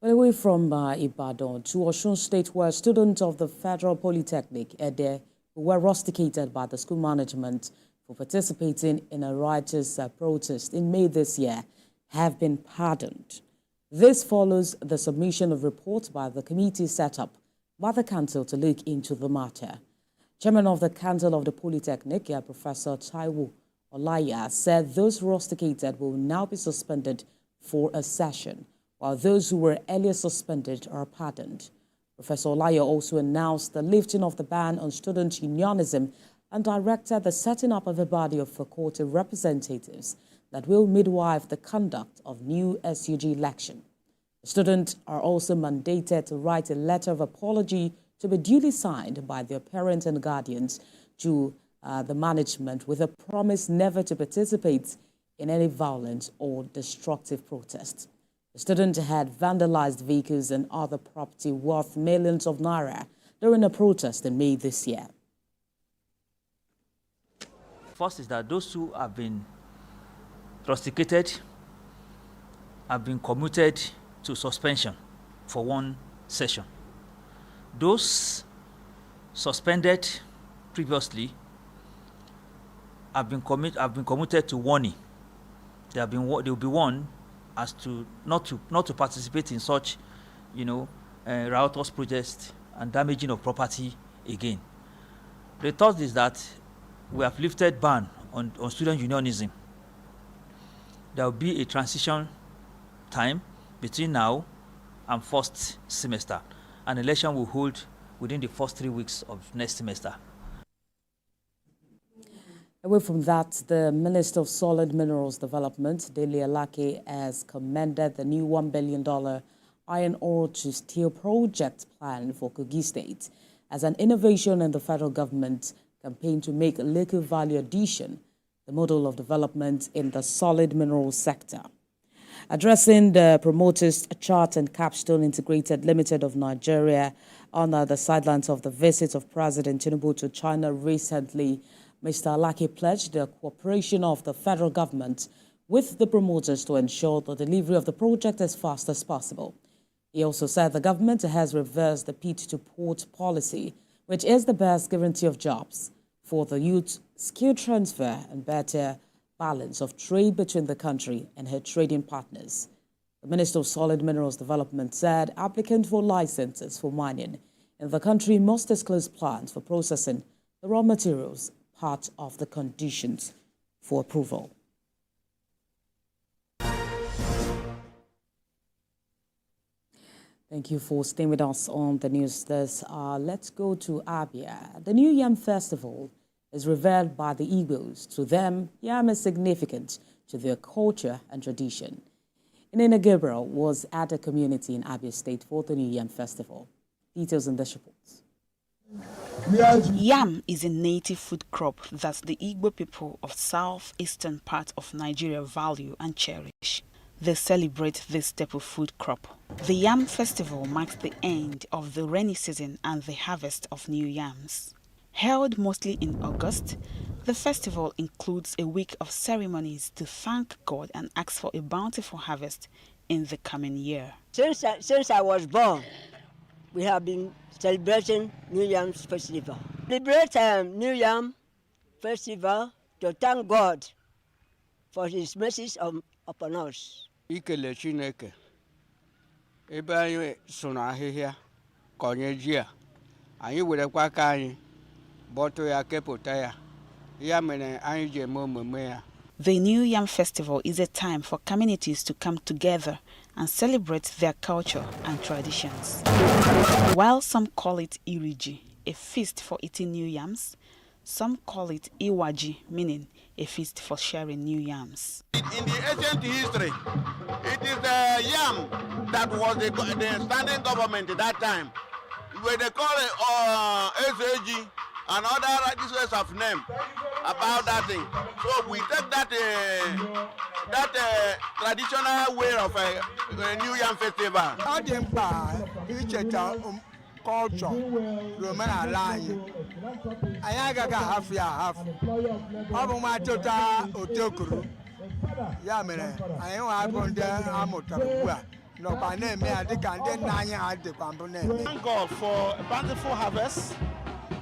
Away from Ibadan to Osun State, where students of the Federal Polytechnic, Ede, who were rusticated by the school management for participating in a riotous protest in May this year, have been pardoned. This follows the submission of reports by the committee set up by the council to look into the matter. Chairman of the Council of the Polytechnic, Professor Taiwo Olaya, said those rusticated will now be suspended for a session, while those who were earlier suspended are pardoned. Professor Olaya also announced the lifting of the ban on student unionism and directed the setting up of a body of faculty representatives that will midwife the conduct of new SUG election. The students are also mandated to write a letter of apology to be duly signed by their parents and guardians to the management with a promise never to participate in any violent or destructive protests. The students had vandalized vehicles and other property worth millions of naira during a protest in May this year. First is that those who have been rusticated have been commuted to suspension for one session. Those suspended previously have been commuted to warning. They will be warned as to not to participate in such, riotous protests and damaging of property again. The third is that we have lifted ban on student unionism. There will be a transition time between now and first semester. An election will hold within the first 3 weeks of next semester. Away from that, the Minister of Solid Minerals Development, Dele Alake, has commended the new $1 billion iron ore to steel project plan for Kogi State as an innovation in the federal government campaign to make local value addition the model of development in the solid minerals sector. Addressing the promoters, Chart and Capstone Integrated Limited of Nigeria on the sidelines of the visit of President Tinubu to China recently, Mr. Alake pledged the cooperation of the federal government with the promoters to ensure the delivery of the project as fast as possible. He also said the government has reversed the pit-to-port policy, which is the best guarantee of jobs for the youth, skill transfer, and better balance of trade between the country and her trading partners. The Minister of Solid Minerals Development said applicants for licenses for mining in the country must disclose plans for processing the raw materials, part of the conditions for approval. Thank you for staying with us on the news. Let's go to Abia. The New Yam Festival is revered by the Igbos. To them, yam is significant to their culture and tradition. Inena Gabriel was at a community in Abia State for the New Yam Festival. Details in this report. Yam is a native food crop that the Igbo people of southeastern part of Nigeria value and cherish. They celebrate this staple food crop. The Yam Festival marks the end of the rainy season and the harvest of new yams. Held mostly in August, the festival includes a week of ceremonies to thank God and ask for a bountiful harvest in the coming year. Since I was born, we have been celebrating New Yam Festival. Celebrate New Yam Festival to thank God for His mercies upon us. Ikele Chineke, ebe anyị sụrụ ahịhịa konye ji a, anyị werekwa aka anyị bọtụ ya kepụta ya, ya mere anyị ji eme omume ya. The New Yam Festival is a time for communities to come together and celebrate their culture and traditions. While some call it Iriji, a feast for eating new yams, some call it Iwaji, meaning a feast for sharing new yams. In the ancient history, it is the yam that was the standing government at that time. Where they call it SAG and other registers of name about that thing. So we take that traditional way of a New Yam Festival. Culture, Roman line. I got half ya half. How my total Otokuru? Yamene, I know I wonder Amota. Thank God for a bountiful harvest.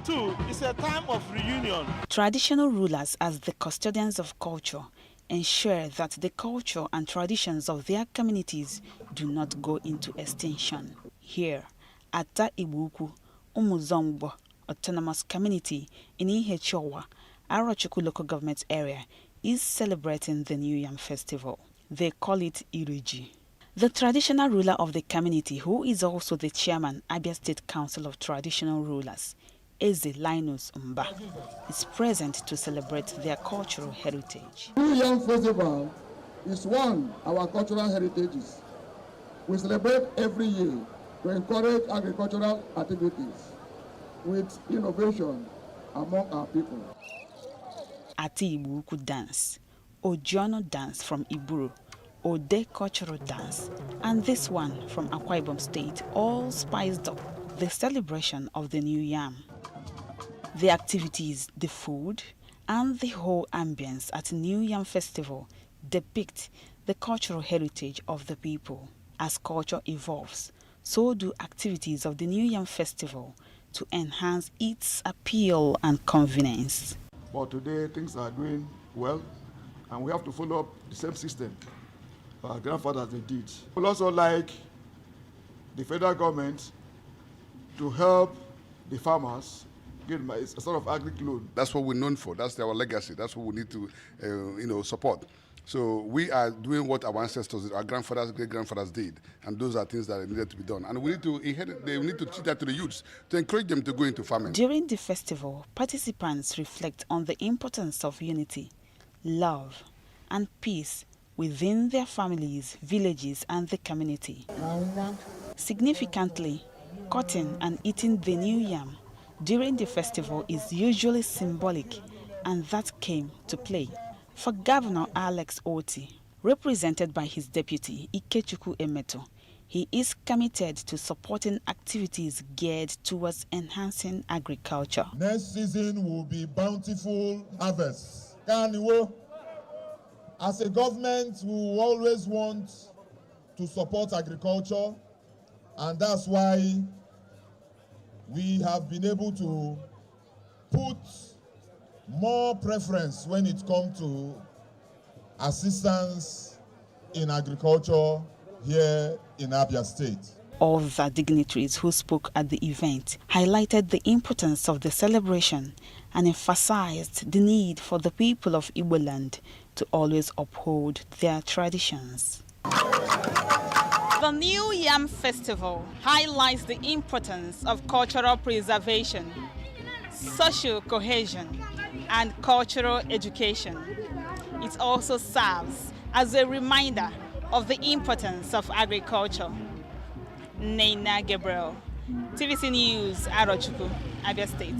2, it's a time of reunion. Traditional rulers, as the custodians of culture, ensure that the culture and traditions of their communities do not go into extinction. Here, at Ibuku, Umuzongbo Autonomous Community in Ihechowa, Arochukwu local government area, is celebrating the New Yam Festival. They call it Iriji. The traditional ruler of the community, who is also the chairman, Abia State Council of Traditional Rulers, Eze Linus Mba, is present to celebrate their cultural heritage. New Yam Festival is one of our cultural heritages. We celebrate every year to encourage agricultural activities with innovation among our people. Ati Ibuku dance, Ojono dance from Iburu, Ode cultural dance, and this one from Akwa Ibom State all spiced up the celebration of the New Yam. The activities, the food, and the whole ambience at New Yam Festival depict the cultural heritage of the people. As culture evolves, so do activities of the New Yam Festival to enhance its appeal and convenience. But today things are doing well, and we have to follow up the same system our grandfathers they did. We'd also like the federal government to help the farmers get a sort of agric loan. That's what we're known for. That's our legacy. That's what we need to, support. So we are doing what our ancestors, our grandfathers, great-grandfathers did, and those are things that needed to be done. And we need to we need to teach that to the youths to encourage them to go into farming. During the festival, participants reflect on the importance of unity, love, and peace within their families, villages, and the community. Significantly, cutting and eating the new yam during the festival is usually symbolic, and that came to play. For Governor Alex Otti, represented by his deputy Ikechukwu Emeto, he is committed to supporting activities geared towards enhancing agriculture. Next season will be bountiful harvests. As a government, we will always want to support agriculture, and that's why we have been able to put more preference when it comes to assistance in agriculture here in Abia State. All the dignitaries who spoke at the event highlighted the importance of the celebration and emphasized the need for the people of Igbo land to always uphold their traditions. The New Yam Festival highlights the importance of cultural preservation, social cohesion, and cultural education. It also serves as a reminder of the importance of agriculture. Neina Gabriel, TVC News, Arochukwu, Abia State.